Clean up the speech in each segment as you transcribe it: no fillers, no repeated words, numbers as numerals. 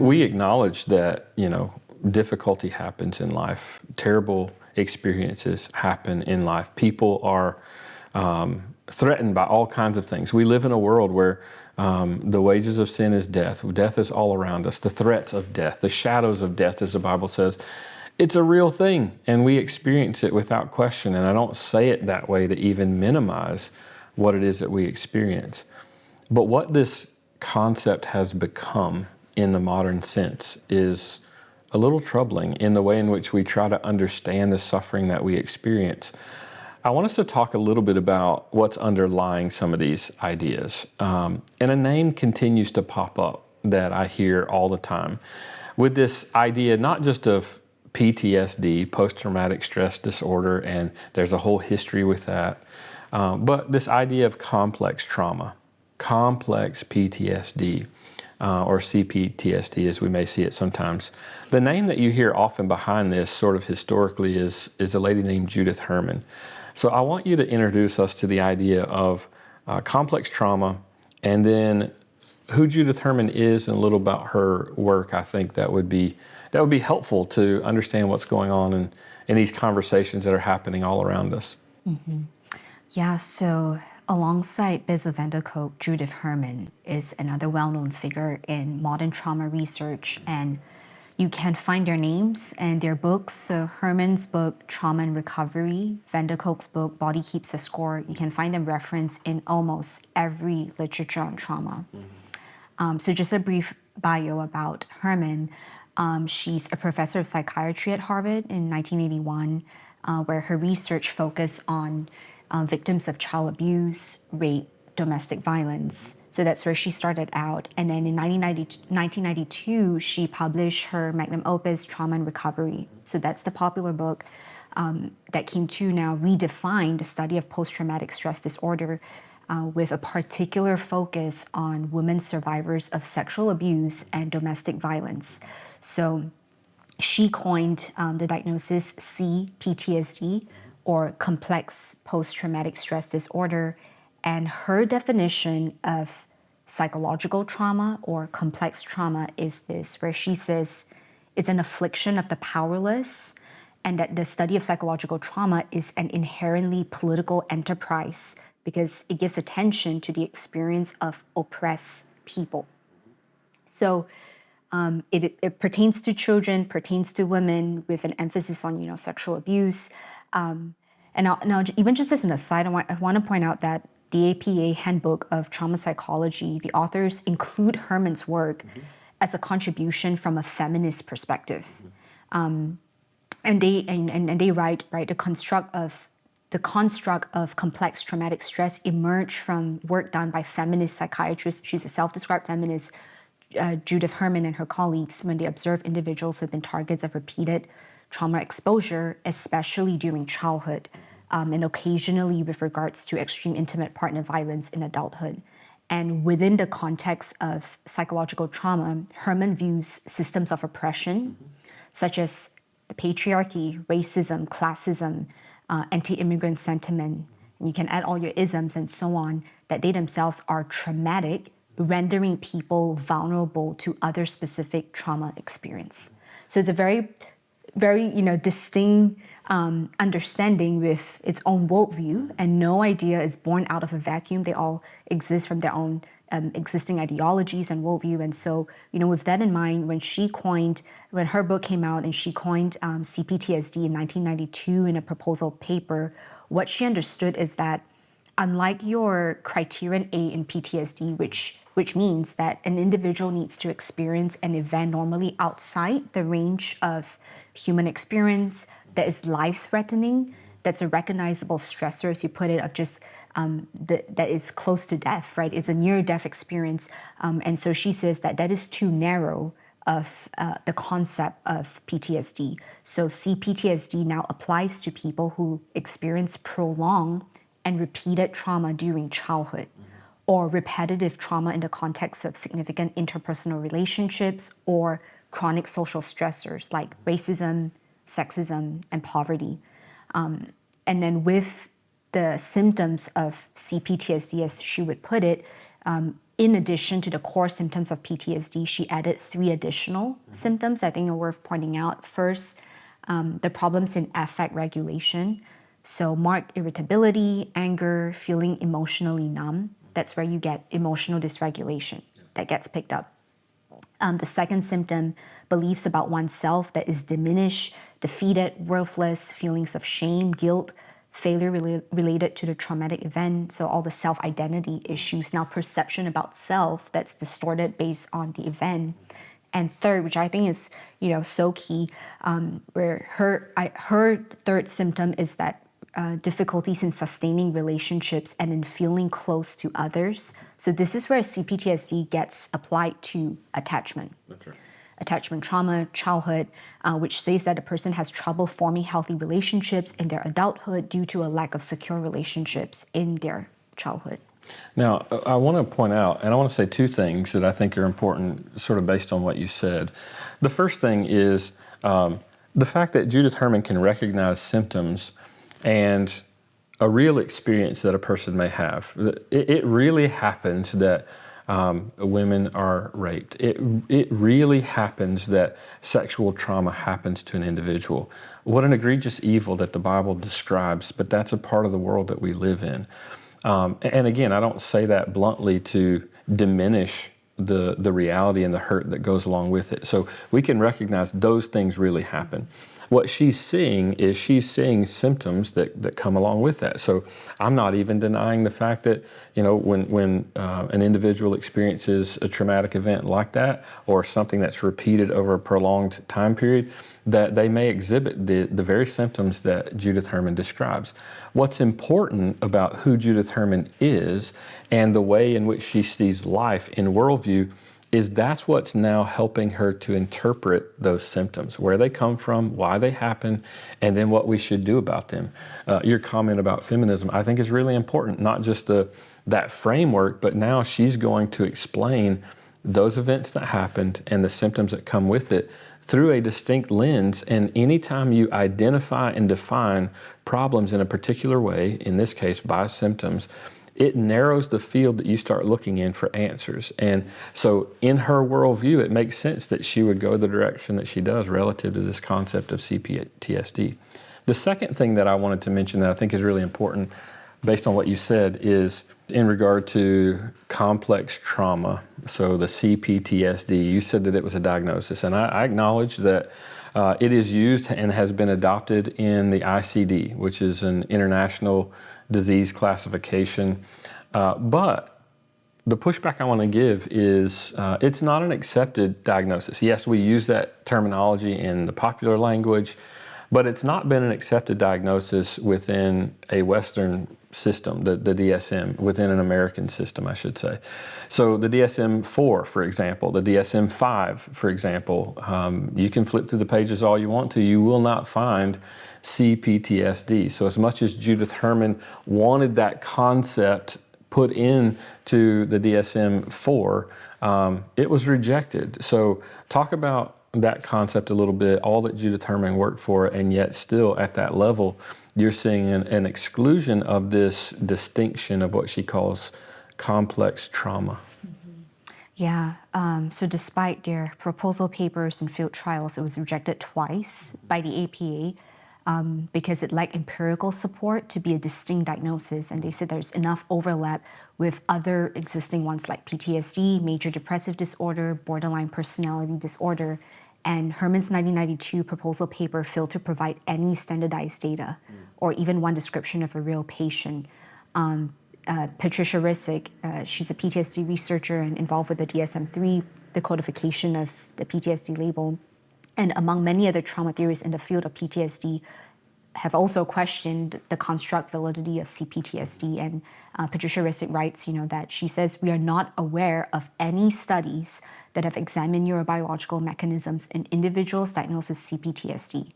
we acknowledge that, difficulty happens in life. Terrible experiences happen in life. People are threatened by all kinds of things. We live in a world where the wages of sin is death. Death is all around us. The threats of death, the shadows of death, as the Bible says, it's a real thing, and we experience it without question. And I don't say it that way to even minimize what it is that we experience. But what this concept has become in the modern sense is a little troubling in the way in which we try to understand the suffering that we experience. I want us to talk a little bit about what's underlying some of these ideas. And a name continues to pop up that I hear all the time with this idea, not just of PTSD, post-traumatic stress disorder, and there's a whole history with that, but this idea of complex trauma, complex PTSD, or CPTSD as we may see it sometimes. The name that you hear often behind this sort of historically is a lady named Judith Herman. So I want you to introduce us to the idea of complex trauma, and then who Judith Herman is and a little about her work. I think that would be helpful to understand what's going on in these conversations that are happening all around us. Mm-hmm. Yeah, so alongside Bessel van der Kolk, Judith Herman is another well-known figure in modern trauma research, and you can find their names and their books. So Herman's book, Trauma and Recovery, van der Kolk's book, Body Keeps a Score, you can find them referenced in almost every literature on trauma. Mm-hmm. So just a brief bio about Herman. She's a professor of psychiatry at Harvard in 1981, where her research focused on victims of child abuse, rape, domestic violence. So that's where she started out. And then in 1992, she published her magnum opus, Trauma and Recovery. So that's the popular book that came to now redefine the study of post-traumatic stress disorder with a particular focus on women survivors of sexual abuse and domestic violence. So she coined the diagnosis CPTSD, or complex post-traumatic stress disorder, and her definition of psychological trauma or complex trauma is this, where she says it's an affliction of the powerless, and that the study of psychological trauma is an inherently political enterprise because it gives attention to the experience of oppressed people. So it pertains to children, pertains to women, with an emphasis on sexual abuse. And now, even just as an aside, I want to point out that the APA Handbook of Trauma Psychology, the authors include Herman's work as a contribution from a feminist perspective. And they write, the construct of complex traumatic stress emerged from work done by feminist psychiatrists. She's a self-described feminist, Judith Herman and her colleagues, when they observed individuals who have been targets of repeated trauma exposure, especially during childhood, and occasionally with regards to extreme intimate partner violence in adulthood. And within the context of psychological trauma, Herman views systems of oppression, such as the patriarchy, racism, classism, anti-immigrant sentiment, and you can add all your isms and so on, that they themselves are traumatic, rendering people vulnerable to other specific trauma experience. So it's a very, very distinct understanding with its own worldview, and no idea is born out of a vacuum. They all exist from their own existing ideologies and worldview. And so, with that in mind, when her book came out and she coined CPTSD in 1992 in a proposal paper, what she understood is that unlike your criterion A in PTSD, which means that an individual needs to experience an event normally outside the range of human experience that is life-threatening, that's a recognizable stressor, as you put it, of just that is close to death, right? It's a near-death experience. And so she says that is too narrow of the concept of PTSD. So CPTSD now applies to people who experience prolonged and repeated trauma during childhood, or repetitive trauma in the context of significant interpersonal relationships or chronic social stressors like racism, sexism, and poverty. And then with the symptoms of CPTSD, as she would put it, In addition to the core symptoms of PTSD, she added 3 additional symptoms I think are worth pointing out. First, the problems in affect regulation. So marked irritability, anger, feeling emotionally numb. That's where you get emotional dysregulation that gets picked up. The second symptom, beliefs about oneself that is diminished, defeated, worthless, feelings of shame, guilt, failure related to the traumatic event, so all the self-identity issues. Now, perception about self that's distorted based on the event. And third, which I think is, so key, where her third symptom is that difficulties in sustaining relationships and in feeling close to others. So this is where CPTSD gets applied to attachment. That's right. Attachment trauma, childhood, which says that a person has trouble forming healthy relationships in their adulthood due to a lack of secure relationships in their childhood. Now, I want to point out, and I want to say 2 things that I think are important, sort of based on what you said. The first thing is the fact that Judith Herman can recognize symptoms and a real experience that a person may have. It really happens that women are raped. It really happens that sexual trauma happens to an individual. What an egregious evil that the Bible describes, but that's a part of the world that we live in. And again, I don't say that bluntly to diminish the reality and the hurt that goes along with it. So we can recognize those things really happen. What she's seeing is symptoms that come along with that. So I'm not even denying the fact that, when an individual experiences a traumatic event like that, or something that's repeated over a prolonged time period, that they may exhibit the very symptoms that Judith Herman describes. What's important about who Judith Herman is and the way in which she sees life in worldview is that's what's now helping her to interpret those symptoms, where they come from, why they happen, and then what we should do about them. Your comment about feminism, I think, is really important, not just that framework, but now she's going to explain those events that happened and the symptoms that come with it through a distinct lens. And anytime you identify and define problems in a particular way, in this case by symptoms, it narrows the field that you start looking in for answers. And so in her worldview, it makes sense that she would go the direction that she does relative to this concept of CPTSD. The second thing that I wanted to mention that I think is really important based on what you said is in regard to complex trauma, so the CPTSD. You said that it was a diagnosis, and I acknowledge that it is used and has been adopted in the ICD, which is an international disease classification. But the pushback I want to give is it's not an accepted diagnosis. Yes, we use that terminology in the popular language, but it's not been an accepted diagnosis within a Western system, the DSM, within an American system, I should say. So the DSM-4, for example, the DSM-5, for example, you can flip through the pages all you want to, you will not find CPTSD. So as much as Judith Herman wanted that concept put into the DSM-4, it was rejected. So talk about that concept a little bit, all that Judith Herman worked for, and yet still at that level, you're seeing an exclusion of this distinction of what she calls complex trauma. Yeah, so despite their proposal papers and field trials, it was rejected twice by the APA because it lacked empirical support to be a distinct diagnosis. And they said there's enough overlap with other existing ones like PTSD, major depressive disorder, borderline personality disorder. And Herman's 1992 proposal paper failed to provide any standardized data or even one description of a real patient. Patricia Rissick, she's a PTSD researcher and involved with the DSM-3, the codification of the PTSD label, and among many other trauma theorists in the field of PTSD, have also questioned the construct validity of CPTSD. And Patricia Rissick writes, that she says, we are not aware of any studies that have examined neurobiological mechanisms in individuals diagnosed with CPTSD.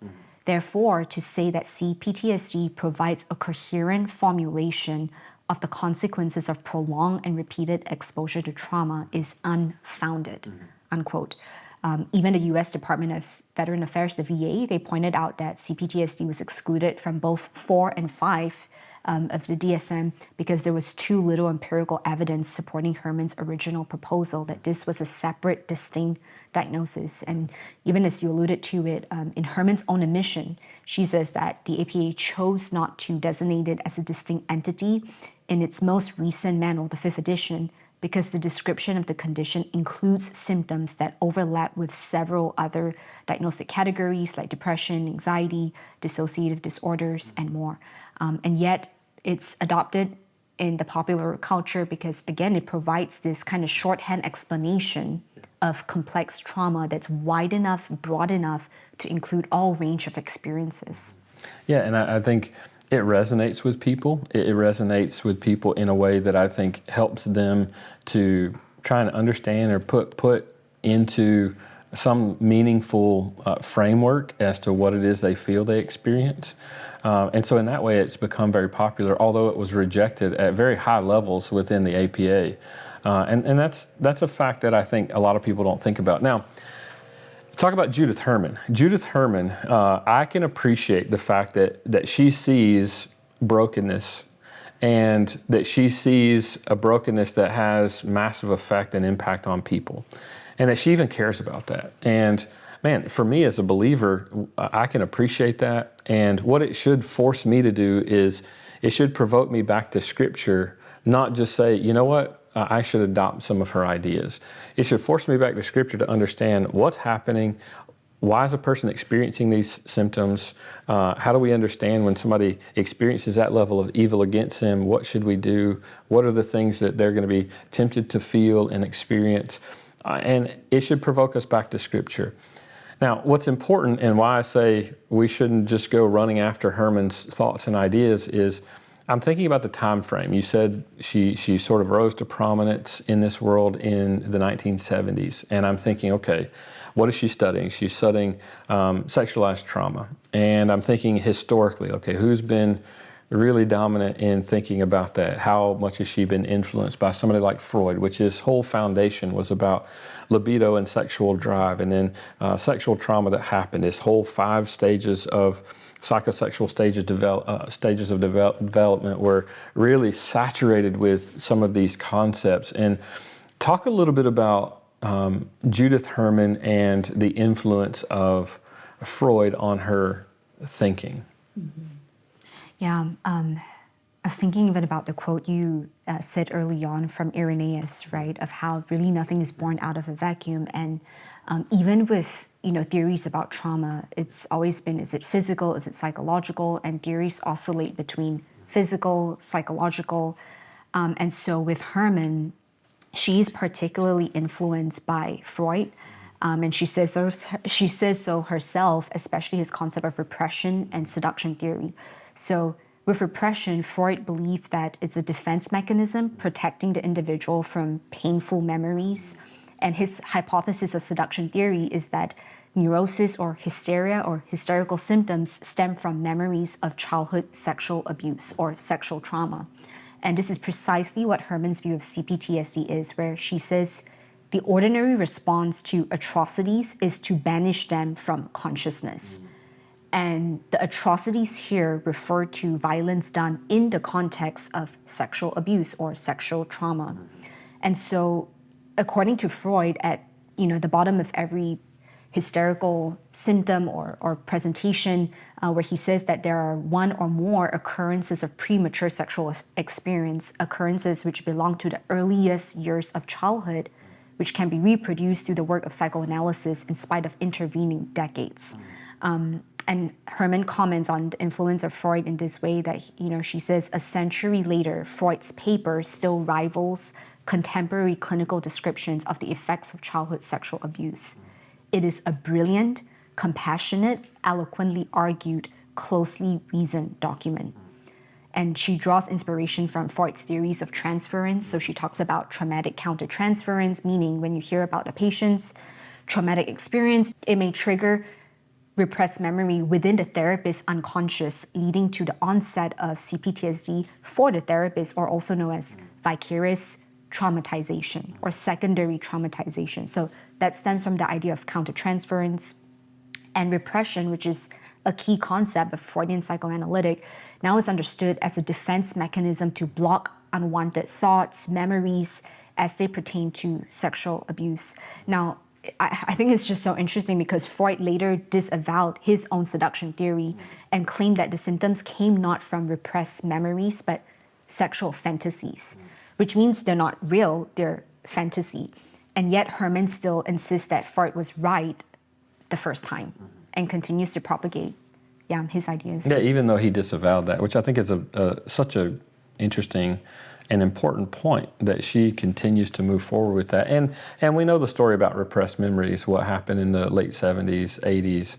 Therefore, to say that CPTSD provides a coherent formulation of the consequences of prolonged and repeated exposure to trauma is unfounded, unquote. Even the U.S. Department of Veteran Affairs, the VA, they pointed out that CPTSD was excluded from both 4 and 5 of the DSM because there was too little empirical evidence supporting Herman's original proposal that this was a separate, distinct diagnosis. And even as you alluded to it, in Herman's own admission, she says that the APA chose not to designate it as a distinct entity in its most recent manual, the 5th edition, because the description of the condition includes symptoms that overlap with several other diagnostic categories like depression, anxiety, dissociative disorders, and more. And yet it's adopted in the popular culture because, again, it provides this kind of shorthand explanation of complex trauma that's wide enough, broad enough to include all range of experiences. Yeah, and I think it resonates with people. It resonates with people in a way that I think helps them to try and understand or put into some meaningful framework as to what it is they feel they experience. And so in that way, it's become very popular, although it was rejected at very high levels within the APA. And that's a fact that I think a lot of people don't think about. Now, talk about Judith Herman. Judith Herman, I can appreciate the fact that she sees brokenness and that she sees a brokenness that has massive effect and impact on people, and that she even cares about that. And man, for me as a believer, I can appreciate that. And what it should force me to do is it should provoke me back to Scripture, not just say, you know what, I should adopt some of her ideas. It should force me back to Scripture to understand what's happening. Why is a person experiencing these symptoms? How do we understand when somebody experiences that level of evil against them? What should we do? What are the things that they're going to be tempted to feel and experience? And it should provoke us back to Scripture. Now, what's important and why I say we shouldn't just go running after Herman's thoughts and ideas is I'm thinking about the time frame. You said she sort of rose to prominence in this world in the 1970s. And I'm thinking, okay, what is she studying? She's studying sexualized trauma. And I'm thinking historically, okay, who's been really dominant in thinking about that? How much has she been influenced by somebody like Freud, which his whole foundation was about libido and sexual drive, and then sexual trauma that happened, his whole 5 stages of psychosexual stages of development were really saturated with some of these concepts. And talk a little bit about Judith Herman and the influence of Freud on her thinking. Mm-hmm. Yeah, I was thinking even about the quote you said early on from Irenaeus, right, of how really nothing is born out of a vacuum. And even with theories about trauma, it's always been, is it physical, is it psychological? And theories oscillate between physical, psychological. And so with Herman, she's particularly influenced by Freud. And she says so herself, especially his concept of repression and seduction theory. So with repression, Freud believed that it's a defense mechanism protecting the individual from painful memories. And his hypothesis of seduction theory is that neurosis or hysteria or hysterical symptoms stem from memories of childhood sexual abuse or sexual trauma. And this is precisely what Herman's view of CPTSD is, where she says the ordinary response to atrocities is to banish them from consciousness. And the atrocities here refer to violence done in the context of sexual abuse or sexual trauma. And so, according to Freud, at the bottom of every hysterical symptom or presentation, where he says that there are one or more occurrences of premature sexual experience, occurrences which belong to the earliest years of childhood, which can be reproduced through the work of psychoanalysis in spite of intervening decades. And Herman comments on the influence of Freud in this way that, she says, a century later, Freud's paper still rivals contemporary clinical descriptions of the effects of childhood sexual abuse. It is a brilliant, compassionate, eloquently argued, closely reasoned document. And she draws inspiration from Freud's theories of transference. So she talks about traumatic countertransference, meaning when you hear about a patient's traumatic experience, it may trigger repressed memory within the therapist's unconscious, leading to the onset of CPTSD for the therapist, or also known as vicarious traumatization or secondary traumatization. So that stems from the idea of countertransference. And repression, which is a key concept of Freudian psychoanalytic, now is understood as a defense mechanism to block unwanted thoughts, memories, as they pertain to sexual abuse. Now, I think it's just so interesting because Freud later disavowed his own seduction theory and claimed that the symptoms came not from repressed memories, but sexual fantasies, which means they're not real, they're fantasy. And yet Herman still insists that Freud was right the first time and continues to propagate his ideas. Yeah, even though he disavowed that, which I think is such a interesting and important point that she continues to move forward with that. And we know the story about repressed memories, what happened in the late 70s, 80s,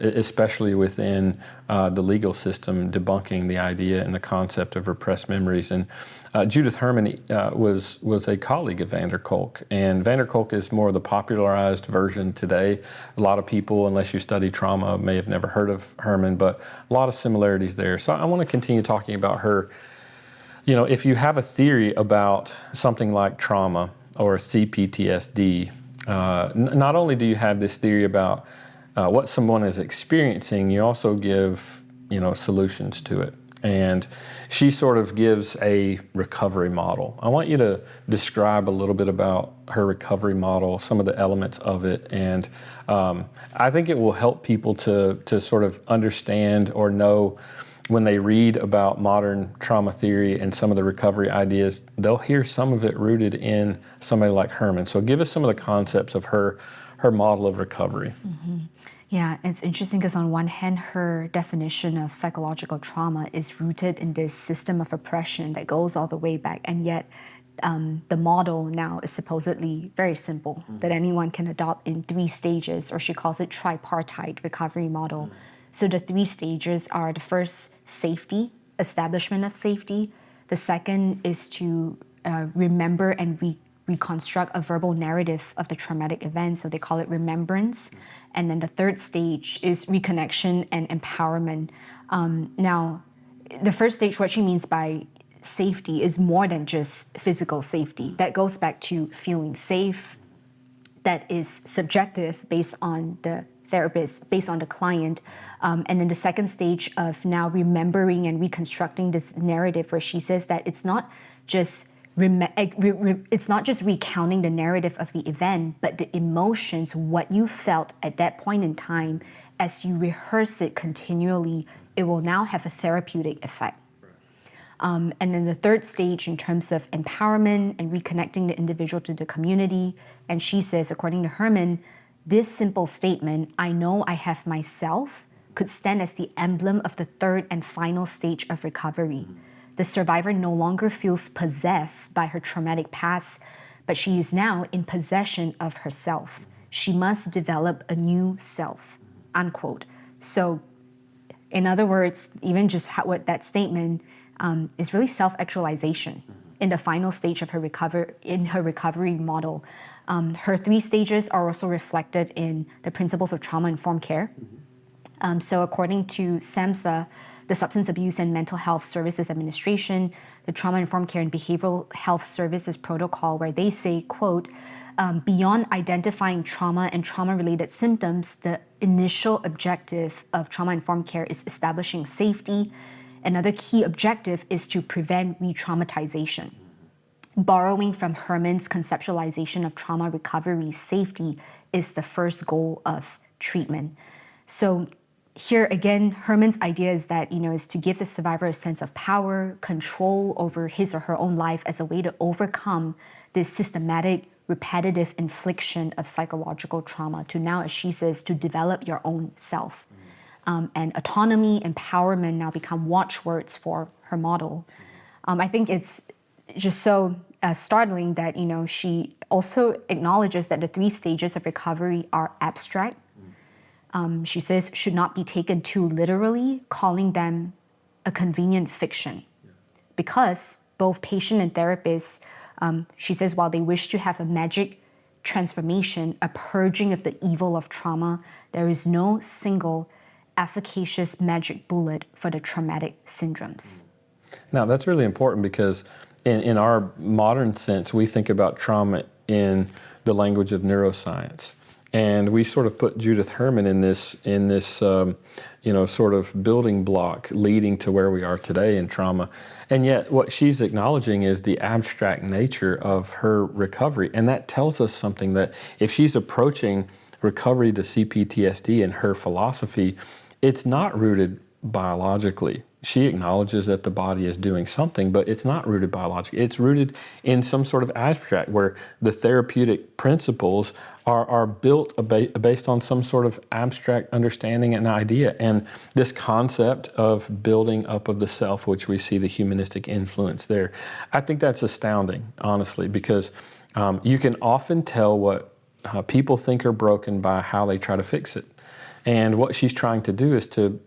especially within the legal system, debunking the idea and the concept of repressed memories. And Judith Herman was a colleague of van der Kolk, and van der Kolk is more of the popularized version today. A lot of people, unless you study trauma, may have never heard of Herman, but a lot of similarities there. So I want to continue talking about her. You know, if you have a theory about something like trauma or CPTSD, not only do you have this theory about what someone is experiencing, you also give, solutions to it. And she sort of gives a recovery model. I want you to describe a little bit about her recovery model, some of the elements of it, and I think it will help people to sort of understand or know when they read about modern trauma theory and some of the recovery ideas, they'll hear some of it rooted in somebody like Herman. So give us some of the concepts of her model of recovery. Mm-hmm. Yeah, it's interesting because on one hand, her definition of psychological trauma is rooted in this system of oppression that goes all the way back, and yet the model now is supposedly very simple, that anyone can adopt in 3 stages, or she calls it tripartite recovery model. So the 3 stages are: the first, safety, establishment of safety. The second is to remember and reconstruct a verbal narrative of the traumatic event, so they call it remembrance. And then the third stage is reconnection and empowerment. Now, the first stage, what she means by safety is more than just physical safety. That goes back to feeling safe. That is subjective based on the therapist, based on the client. And then the second stage of now remembering and reconstructing this narrative, where she says that it's not just recounting the narrative of the event, but the emotions, what you felt at that point in time. As you rehearse it continually, it will now have a therapeutic effect. And then the third stage in terms of empowerment and reconnecting the individual to the community. And she says, according to Herman, this simple statement, "I know I have myself," could stand as the emblem of the third and final stage of recovery. The survivor no longer feels possessed by her traumatic past, but she is now in possession of herself. She must develop a new self, unquote. So, in other words, even just what that statement is really self-actualization in the final stage of her recovery model. Her 3 stages are also reflected in the principles of trauma-informed care. So according to SAMHSA, the Substance Abuse and Mental Health Services Administration, the Trauma-Informed Care and Behavioral Health Services Protocol, where they say, quote, beyond identifying trauma and trauma-related symptoms, the initial objective of trauma-informed care is establishing safety. Another key objective is to prevent re-traumatization. Borrowing from Herman's conceptualization of trauma recovery, safety is the first goal of treatment. So here again, Herman's idea is that, is to give the survivor a sense of power, control over his or her own life as a way to overcome this systematic, repetitive infliction of psychological trauma, to now, as she says, to develop your own self. And autonomy, empowerment now become watchwords for her model. I think it's just so startling that, she also acknowledges that the 3 stages of recovery are abstract. She says should not be taken too literally, calling them a convenient fiction. Because both patient and therapist, she says, while they wish to have a magic transformation, a purging of the evil of trauma, there is no single efficacious magic bullet for the traumatic syndromes. Now, that's really important because in our modern sense, we think about trauma in the language of neuroscience. And we sort of put Judith Herman in this sort of building block leading to where we are today in trauma. And yet what she's acknowledging is the abstract nature of her recovery. And that tells us something, that if she's approaching recovery to CPTSD in her philosophy, it's not rooted biologically. She acknowledges that the body is doing something, but it's not rooted biologically. It's rooted in some sort of abstract where the therapeutic principles are built based on some sort of abstract understanding and idea. And this concept of building up of the self, which we see the humanistic influence there, I think that's astounding, honestly, because you can often tell what people think are broken by how they try to fix it. And what she's trying to do is to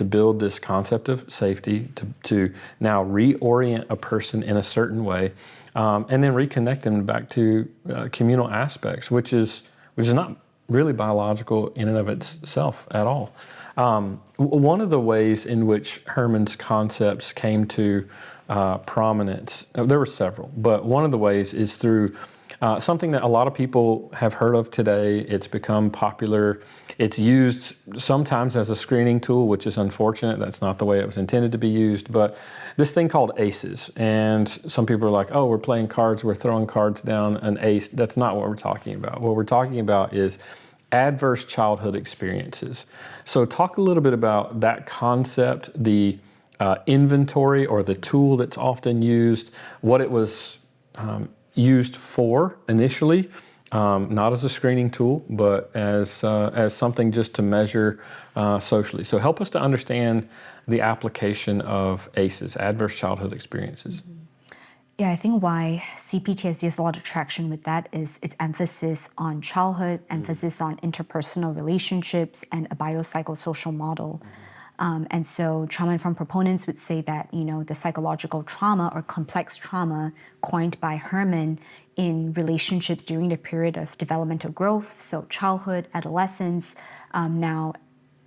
build this concept of safety, to now reorient a person in a certain way, and then reconnect them back to communal aspects, which is not really biological in and of itself at all. One of the ways in which Herman's concepts came to prominence, there were several, but one of the ways is through something that a lot of people have heard of today. It's become popular. It's used sometimes as a screening tool, which is unfortunate. That's not the way it was intended to be used. But this thing called ACEs. And some people are like, oh, we're playing cards, we're throwing cards down an ACE. That's not what we're talking about. What we're talking about is adverse childhood experiences. So talk a little bit about that concept, the inventory or the tool that's often used, what it was used for initially, not as a screening tool, but as something just to measure socially. So help us to understand the application of ACEs, adverse childhood experiences. Yeah, I think why CPTSD has a lot of traction with that is its emphasis on childhood, emphasis on interpersonal relationships, and a biopsychosocial model. And so trauma-informed proponents would say that, the psychological trauma or complex trauma coined by Herman in relationships during the period of developmental growth, so childhood, adolescence, now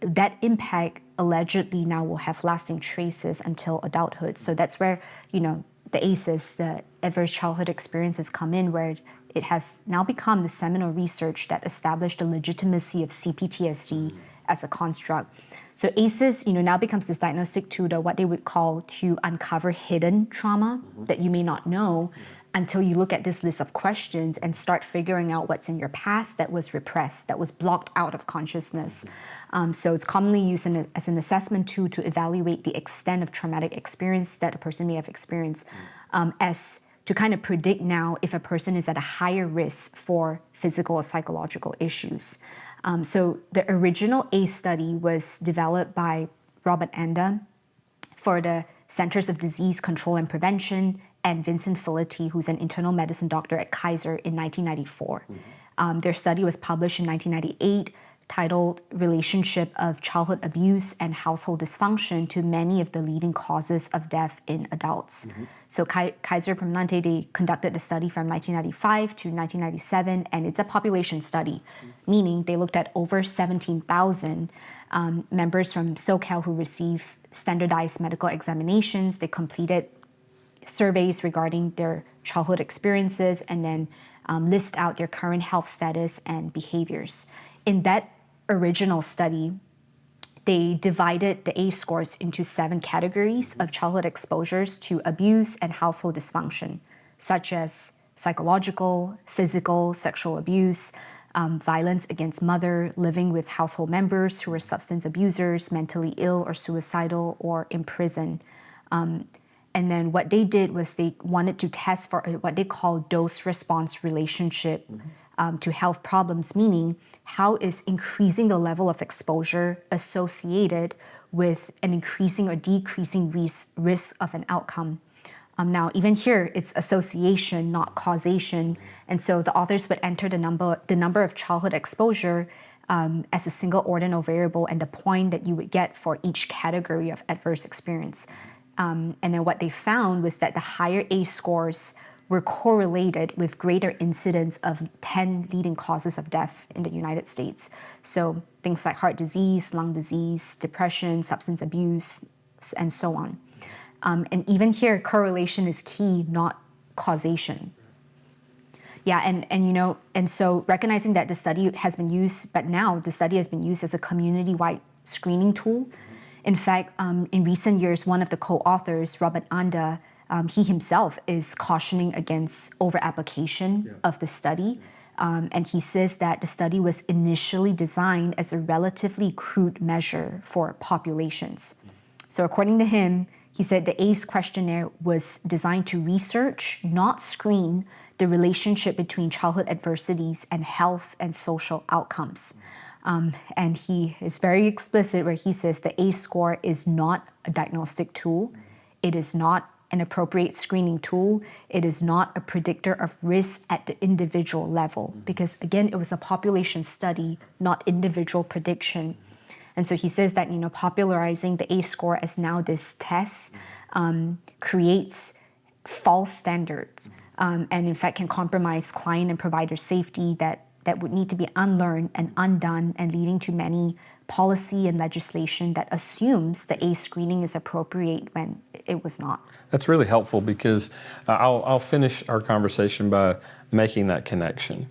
that impact allegedly now will have lasting traces until adulthood. So that's where, the ACEs, the adverse childhood experiences, come in, where it has now become the seminal research that established the legitimacy of CPTSD as a construct. So ACEs, now becomes this diagnostic tool, what they would call to uncover hidden trauma that you may not know until you look at this list of questions and start figuring out what's in your past that was repressed, that was blocked out of consciousness. So it's commonly used as an assessment tool to evaluate the extent of traumatic experience that a person may have experienced, as to kind of predict now if a person is at a higher risk for physical or psychological issues. So the original ACE study was developed by Robert Anda for the Centers of Disease Control and Prevention, and Vincent Felitti, who's an internal medicine doctor at Kaiser, in 1994. Their study was published in 1998, titled Relationship of Childhood Abuse and Household Dysfunction to Many of the Leading Causes of Death in Adults. So Kaiser Permanente, they conducted the study from 1995 to 1997, and it's a population study, meaning they looked at over 17,000 members from SoCal who received standardized medical examinations. They completed surveys regarding their childhood experiences and then list out their current health status and behaviors. In that original study, they divided the ACE scores into 7 categories of childhood exposures to abuse and household dysfunction, such as psychological, physical, sexual abuse, violence against mother, living with household members who are substance abusers, mentally ill or suicidal, or in prison. And then what they did was they wanted to test for what they call dose-response relationship to health problems, meaning how is increasing the level of exposure associated with an increasing or decreasing risk of an outcome. Now, even here, it's association, not causation. And so the authors would enter the number of childhood exposure as a single ordinal variable and the point that you would get for each category of adverse experience. And then what they found was that the higher ACE scores were correlated with greater incidence of 10 leading causes of death in the United States. So things like heart disease, lung disease, depression, substance abuse, and so on. And even here, correlation is key, not causation. Yeah, and so recognizing that the study has been used, but now the study has been used as a community-wide screening tool. In fact, in recent years, one of the co-authors, Robert Anda, he himself is cautioning against over-application of the study. And he says that the study was initially designed as a relatively crude measure for populations. So according to him, he said the ACE questionnaire was designed to research, not screen, the relationship between childhood adversities and health and social outcomes. And he is very explicit where he says the ACE score is not a diagnostic tool. It is not an appropriate screening tool. It is not a predictor of risk at the individual level, because again, it was a population study, not individual prediction. And so he says that, popularizing the ACE score as now this test creates false standards, and in fact can compromise client and provider safety that would need to be unlearned and undone, and leading to many policy and legislation that assumes the ACE screening is appropriate when it was not. That's really helpful, because I'll finish our conversation by making that connection.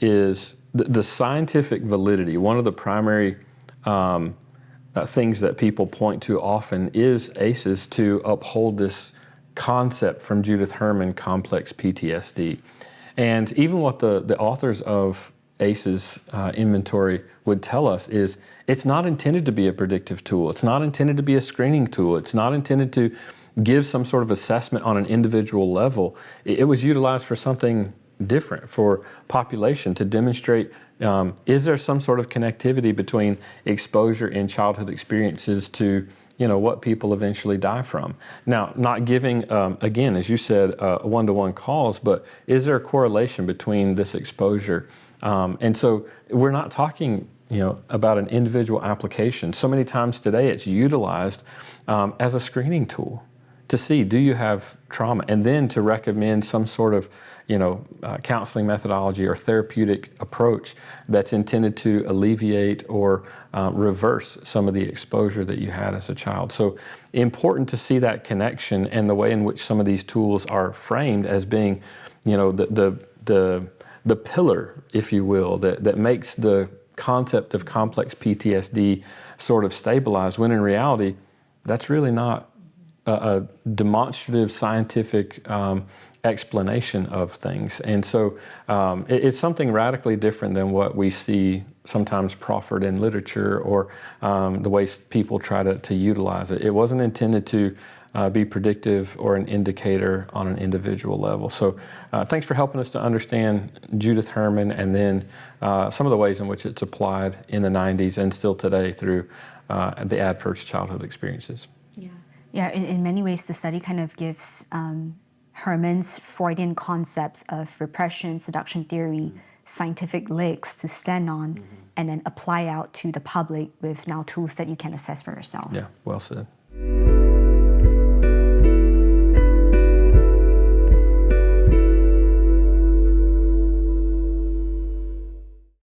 Is the scientific validity, one of the primary things that people point to often is ACEs to uphold this concept from Judith Herman, complex PTSD. And even what the authors of ACEs inventory would tell us is it's not intended to be a predictive tool. It's not intended to be a screening tool. It's not intended to give some sort of assessment on an individual level. It was utilized for something different, for population, to demonstrate is there some sort of connectivity between exposure in childhood experiences to what people eventually die from. Now, not giving, again, as you said, a one-to-one cause, but is there a correlation between this exposure? And so we're not talking about an individual application. So many times today it's utilized as a screening tool to see, do you have trauma? And then to recommend some sort of counseling methodology or therapeutic approach that's intended to alleviate or reverse some of the exposure that you had as a child. So important to see that connection, and the way in which some of these tools are framed as being, the pillar, if you will, that makes the concept of complex PTSD sort of stabilized, when in reality, that's really not a demonstrative scientific explanation of things. And so it's something radically different than what we see sometimes proffered in literature, or the way people try to utilize it. It wasn't intended to be predictive or an indicator on an individual level. So thanks for helping us to understand Judith Herman, and then some of the ways in which it's applied in the 90s and still today through the adverse childhood experiences. Yeah, in many ways, the study kind of gives Herman's Freudian concepts of repression, seduction theory, scientific legs to stand on, and then apply out to the public with now tools that you can assess for yourself. Yeah, well said.